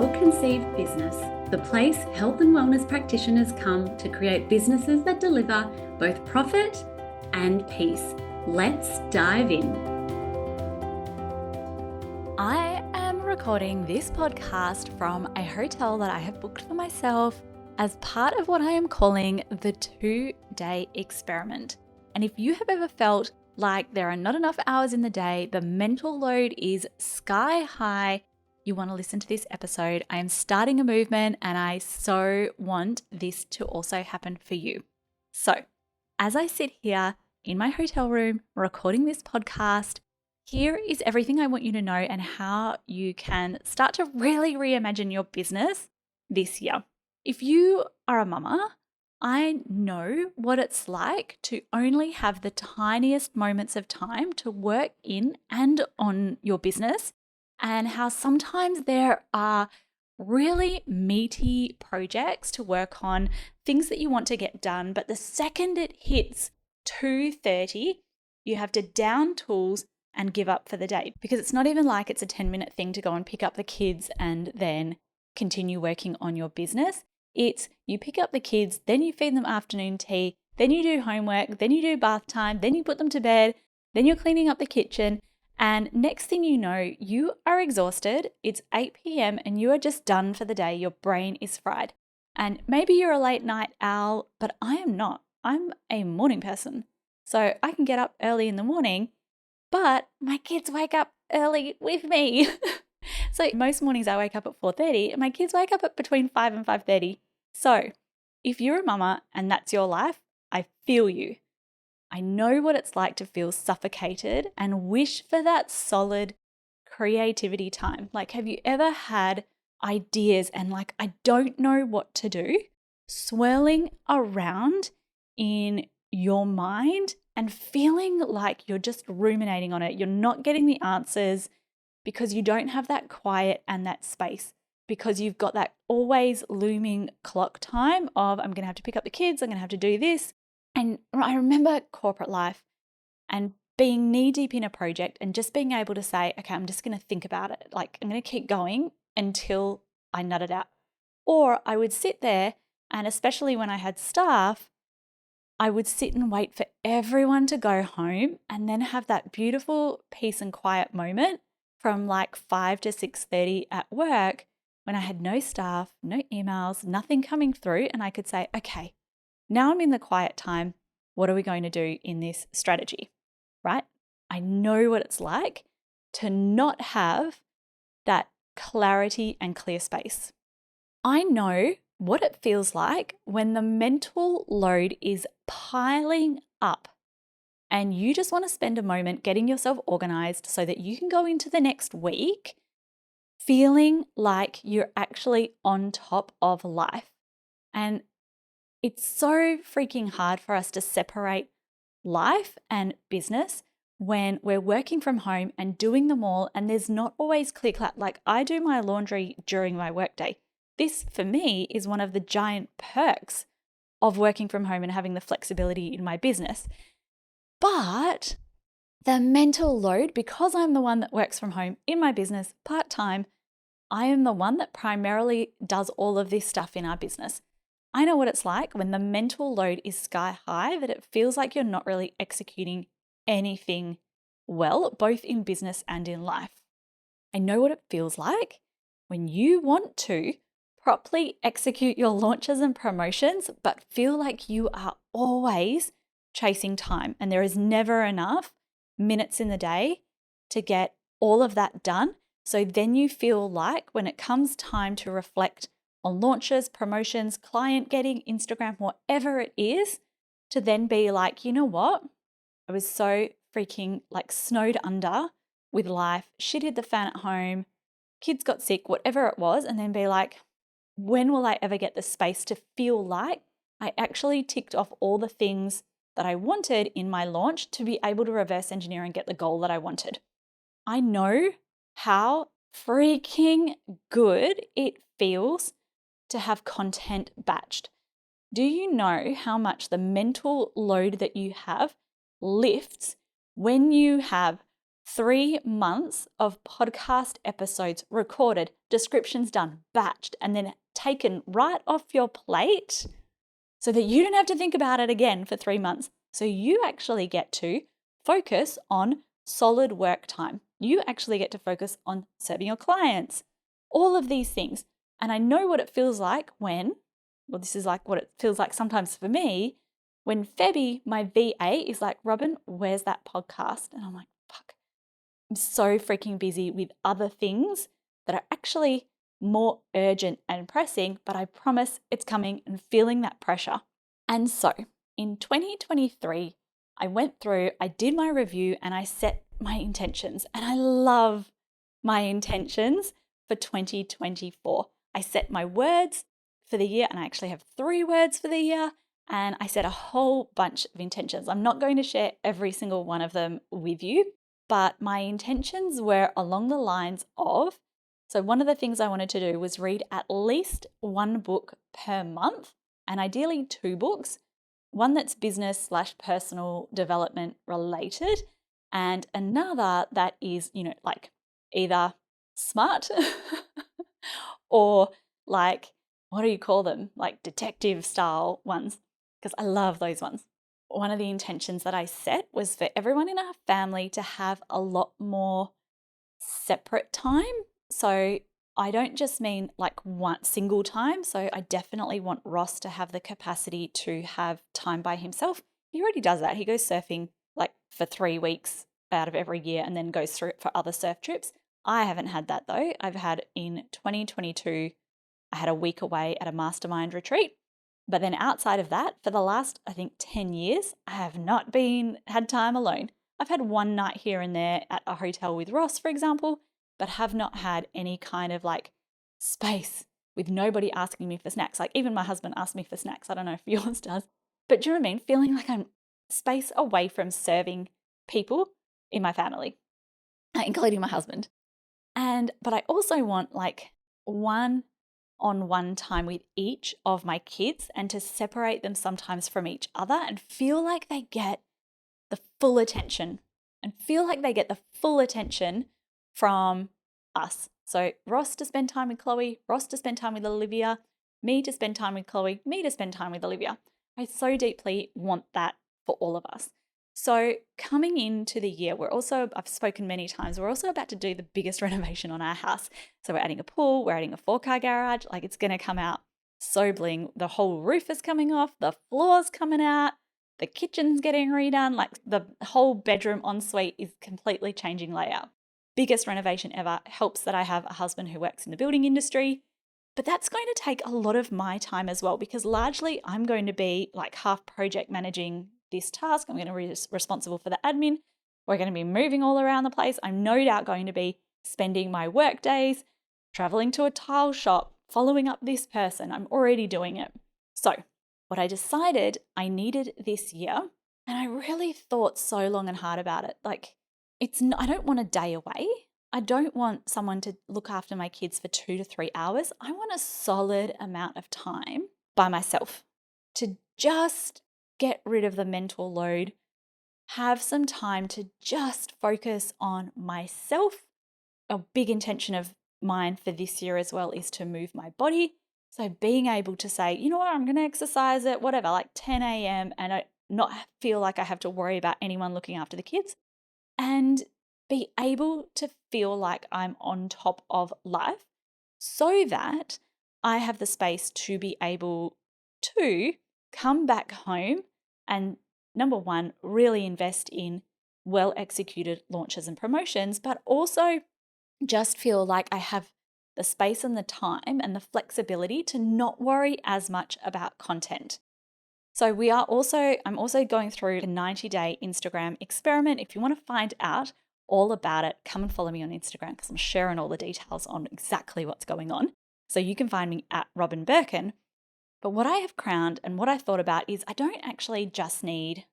well-conceived business, the place health and wellness practitioners come to create businesses that deliver both profit and peace. Let's dive in. I am recording this podcast from a hotel that I have booked for myself as part of what I am calling the 2-day experiment. And if you have ever felt like there are not enough hours in the day, the mental load is sky high, you want to listen to this episode. I am starting a movement and I so want this to also happen for you. So, as I sit here in my hotel room recording this podcast, here is everything I want you to know and how you can start to really reimagine your business this year. If you are a mama, I know what it's like to only have the tiniest moments of time to work in and on your business, and how sometimes there are really meaty projects to work on, things that you want to get done, but the second it hits 2:30, you have to down tools and give up for the day, because it's not even like it's a 10-minute thing to go and pick up the kids and then continue working on your business. It's you pick up the kids, then you feed them afternoon tea, then you do homework, then you do bath time, then you put them to bed, then you're cleaning up the kitchen. And next thing you know, you are exhausted. It's 8 p.m. and you are just done for the day. Your brain is fried. And maybe you're a late night owl, but I am not. I'm a morning person. So I can get up early in the morning, but my kids wake up early with me. So most mornings I wake up at 4:30 and my kids wake up at between 5 and 5:30. So if you're a mama and that's your life, I feel you. I know what it's like to feel suffocated and wish for that solid creativity time. Like, have you ever had ideas and I don't know what to do, swirling around in your mind and feeling like you're just ruminating on it? You're not getting the answers because you don't have that quiet and that space, because you've got that always looming clock time of I'm going to have to pick up the kids, I'm going to have to do this. And I remember corporate life and being knee deep in a project and just being able to say, okay, I'm just going to think about it. Like, I'm going to keep going until I nut it out. Or I would sit there, and especially when I had staff, I would sit and wait for everyone to go home and then have that beautiful peace and quiet moment from 5 to 6:30 at work when I had no staff, no emails, nothing coming through. And I could say, okay, now I'm in the quiet time. What are we going to do in this strategy, right? I know what it's like to not have that clarity and clear space. I know what it feels like when the mental load is piling up and you just want to spend a moment getting yourself organized so that you can go into the next week feeling like you're actually on top of life. And it's so freaking hard for us to separate life and business when we're working from home and doing them all, and there's not always clear-cut. Like, I do my laundry during my workday. This, for me, is one of the giant perks of working from home and having the flexibility in my business. But the mental load, because I'm the one that works from home in my business part-time, I am the one that primarily does all of this stuff in our business. I know what it's like when the mental load is sky high, that it feels like you're not really executing anything well, both in business and in life. I know what it feels like when you want to properly execute your launches and promotions, but feel like you are always chasing time and there is never enough minutes in the day to get all of that done. So then you feel like when it comes time to reflect on launches, promotions, client getting, Instagram, whatever it is, to then be like, you know what? I was so freaking snowed under with life. Shit hit the fan at home. Kids got sick, whatever it was. And then be like, when will I ever get the space to feel like I actually ticked off all the things that I wanted in my launch to be able to reverse engineer and get the goal that I wanted? I know how freaking good it feels to have content batched. Do you know how much the mental load that you have lifts when you have 3 months of podcast episodes recorded, descriptions done, batched, and then taken right off your plate so that you don't have to think about it again for 3 months. So you actually get to focus on solid work time. You actually get to focus on serving your clients, all of these things. And I know what it feels like this is like what it feels like sometimes for me, when Febby, my VA, is like, Robin, where's that podcast? And I'm like, fuck, I'm so freaking busy with other things that are actually more urgent and pressing, but I promise it's coming, and feeling that pressure. And so in 2023, I did my review and I set my intentions, and I love my intentions for 2024. I set my words for the year, and I actually have 3 words for the year, and I set a whole bunch of intentions. I'm not going to share every single one of them with you, but my intentions were along the lines of, so one of the things I wanted to do was read at least 1 book per month, and ideally 2 books, one that's business/personal development related, and another that is, like either smart or like, what do you call them? Like detective style ones, because I love those ones. One of the intentions that I set was for everyone in our family to have a lot more separate time. So I don't just mean like one single time. So I definitely want Ross to have the capacity to have time by himself. He already does that. He goes surfing like for 3 weeks out of every year and then goes through it for other surf trips. I haven't had that though. I've had in 2022, I had a week away at a mastermind retreat. But then outside of that, for the last, I think, 10 years, I have not had time alone. I've had one night here and there at a hotel with Ross, for example, but have not had any kind of like space with nobody asking me for snacks. Like even my husband asked me for snacks. I don't know if yours does. But do you know what I mean? Feeling like I'm space away from serving people in my family, including my husband. But I also want like one-on-one time with each of my kids, and to separate them sometimes from each other and feel like they get the full attention from us. So Ross to spend time with Chloe, Ross to spend time with Olivia, me to spend time with Chloe, me to spend time with Olivia. I so deeply want that for all of us. So coming into the year, I've spoken many times, we're also about to do the biggest renovation on our house. So we're adding a pool, we're adding a 4-car garage, like it's going to come out so bling. The whole roof is coming off, the floor's coming out, the kitchen's getting redone, like the whole bedroom ensuite is completely changing layout. Biggest renovation ever. Helps that I have a husband who works in the building industry. But that's going to take a lot of my time as well, because largely I'm going to be like half project managing this task. I'm going to be responsible for the admin. We're going to be moving all around the place. I'm no doubt going to be spending my work days traveling to a tile shop, following up this person. I'm already doing it. So what I decided I needed this year, and I really thought so long and hard about it. Like I don't want a day away. I don't want someone to look after my kids for 2 to 3 hours. I want a solid amount of time by myself to just get rid of the mental load, have some time to just focus on myself. A big intention of mine for this year as well is to move my body. So being able to say, you know what, I'm going to exercise at whatever, like 10 a.m. and I not feel like I have to worry about anyone looking after the kids, and be able to feel like I'm on top of life so that I have the space to be able to come back home and, number one, really invest in well executed launches and promotions, but also just feel like I have the space and the time and the flexibility to not worry as much about content. So I'm also going through a 90-day Instagram experiment. If you want to find out all about it, come and follow me on Instagram, because I'm sharing all the details on exactly what's going on. So you can find me at Robin Birkin. But what I have crowned and what I thought about is I don't actually just need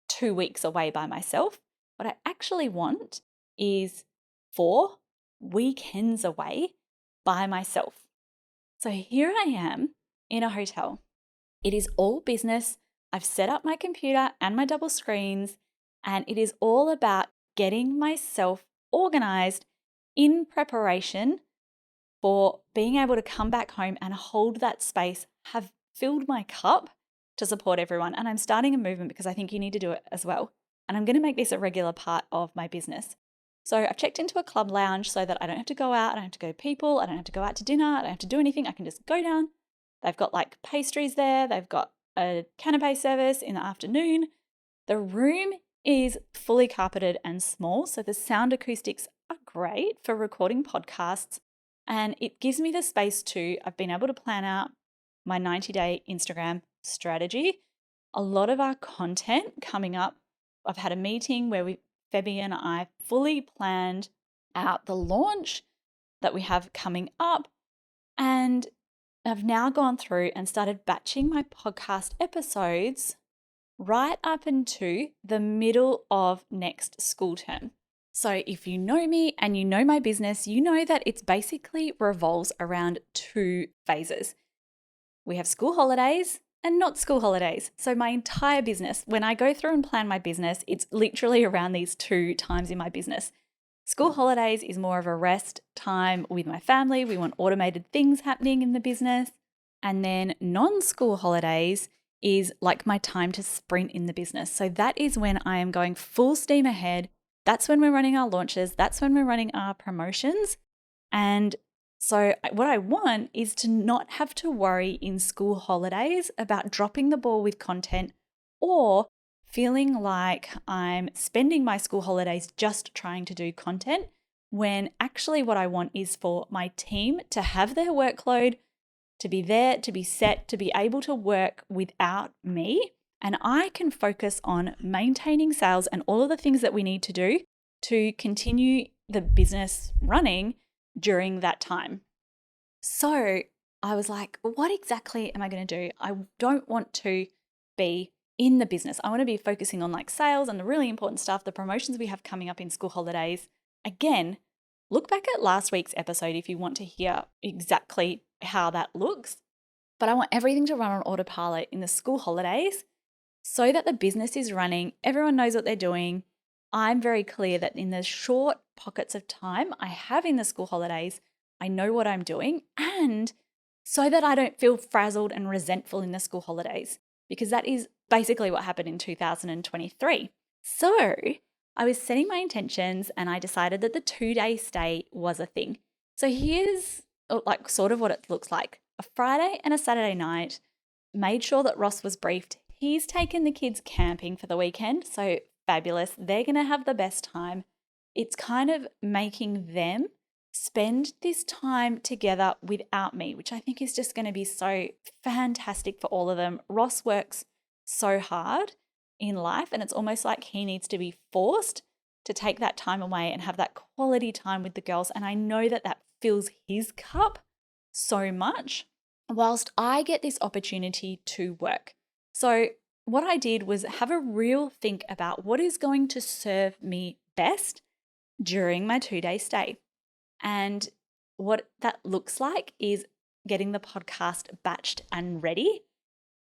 2 weeks away by myself. What I actually want is 4 weekends away by myself. So here I am in a hotel. It is all business. I've set up my computer and my double screens, and it is all about getting myself organized in preparation for being able to come back home and hold that space, have filled my cup to support everyone. And I'm starting a movement because I think you need to do it as well. And I'm going to make this a regular part of my business. So I've checked into a club lounge so that I don't have to go out, I don't have to go to people, I don't have to go out to dinner, I don't have to do anything. I can just go down. They've got like pastries there, they've got a canapé service in the afternoon. The room is fully carpeted and small, so the sound acoustics are great for recording podcasts. And it gives me the space I've been able to plan out my 90-day Instagram strategy. A lot of our content coming up, I've had a meeting where Febby and I fully planned out the launch that we have coming up. And I've now gone through and started batching my podcast episodes right up into the middle of next school term. So if you know me and you know my business, you know that it's basically revolves around 2 phases. We have school holidays and not school holidays. So my entire business, when I go through and plan my business, it's literally around these 2 times in my business. School holidays is more of a rest time with my family. We want automated things happening in the business. And then non-school holidays is like my time to sprint in the business. So that is when I am going full steam ahead. That's when we're running our launches. That's when we're running our promotions. And so what I want is to not have to worry in school holidays about dropping the ball with content or feeling like I'm spending my school holidays just trying to do content, when actually what I want is for my team to have their workload, to be there, to be set, to be able to work without me. And I can focus on maintaining sales and all of the things that we need to do to continue the business running during that time. So I was like, what exactly am I going to do? I don't want to be in the business. I want to be focusing on like sales and the really important stuff, the promotions we have coming up in school holidays. Again, look back at last week's episode if you want to hear exactly how that looks. But I want everything to run on autopilot in the school holidays so that the business is running, everyone knows what they're doing. I'm very clear that in the short pockets of time I have in the school holidays, I know what I'm doing, and so that I don't feel frazzled and resentful in the school holidays, because that is basically what happened in 2023. So I was setting my intentions and I decided that the 2-day stay was a thing. So here's like sort of what it looks like. A Friday and a Saturday night, made sure that Ross was briefed. He's taken the kids camping for the weekend, so fabulous. They're going to have the best time. It's kind of making them spend this time together without me, which I think is just going to be so fantastic for all of them. Ross works so hard in life, and it's almost like he needs to be forced to take that time away and have that quality time with the girls. And I know that that fills his cup so much, whilst I get this opportunity to work. So what I did was have a real think about what is going to serve me best during my 2-day stay. And what that looks like is getting the podcast batched and ready.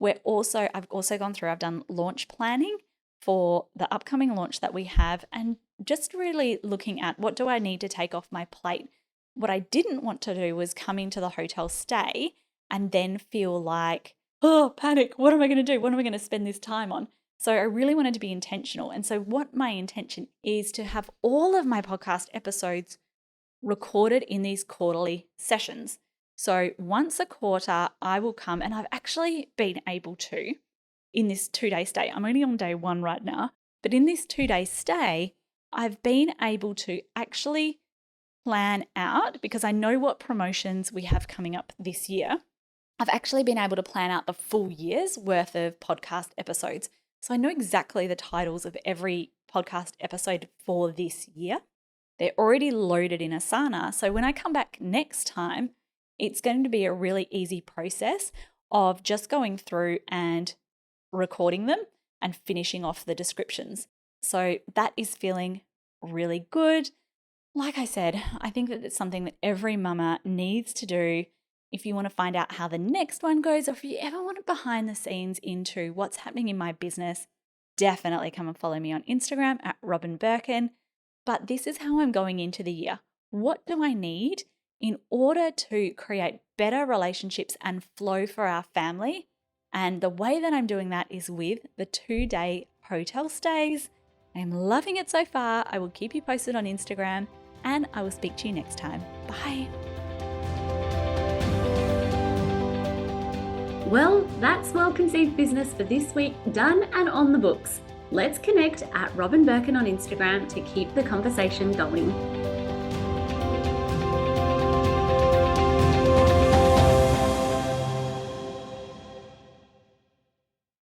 I've also gone through, I've done launch planning for the upcoming launch that we have, and just really looking at what do I need to take off my plate. What I didn't want to do was come into the hotel stay and then feel like, oh, panic, what am I going to do? What am I going to spend this time on? So I really wanted to be intentional. And so what my intention is to have all of my podcast episodes recorded in these quarterly sessions. So once a quarter, I will come, and I've actually been able to, in this 2-day stay, I'm only on day 1 right now, but in this 2-day stay, I've been able to actually plan out, because I know what promotions we have coming up this year. I've actually been able to plan out the full year's worth of podcast episodes. So I know exactly the titles of every podcast episode for this year. They're already loaded in Asana. So when I come back next time, it's going to be a really easy process of just going through and recording them and finishing off the descriptions. So that is feeling really good. Like I said, I think that it's something that every mama needs to do. If you want to find out how the next one goes, or if you ever want behind the scenes into what's happening in my business, definitely come and follow me on Instagram at Robin Birkin. but this is how I'm going into the year. What do I need in order to create better relationships and flow for our family? And the way that I'm doing that is with the 2-day hotel stays. I'm loving it so far. I will keep you posted on Instagram, and I will speak to you next time. Bye. Well, that's Well Conceived Business for this week, done and on the books. Let's connect at Robin Birkin on Instagram to keep the conversation going.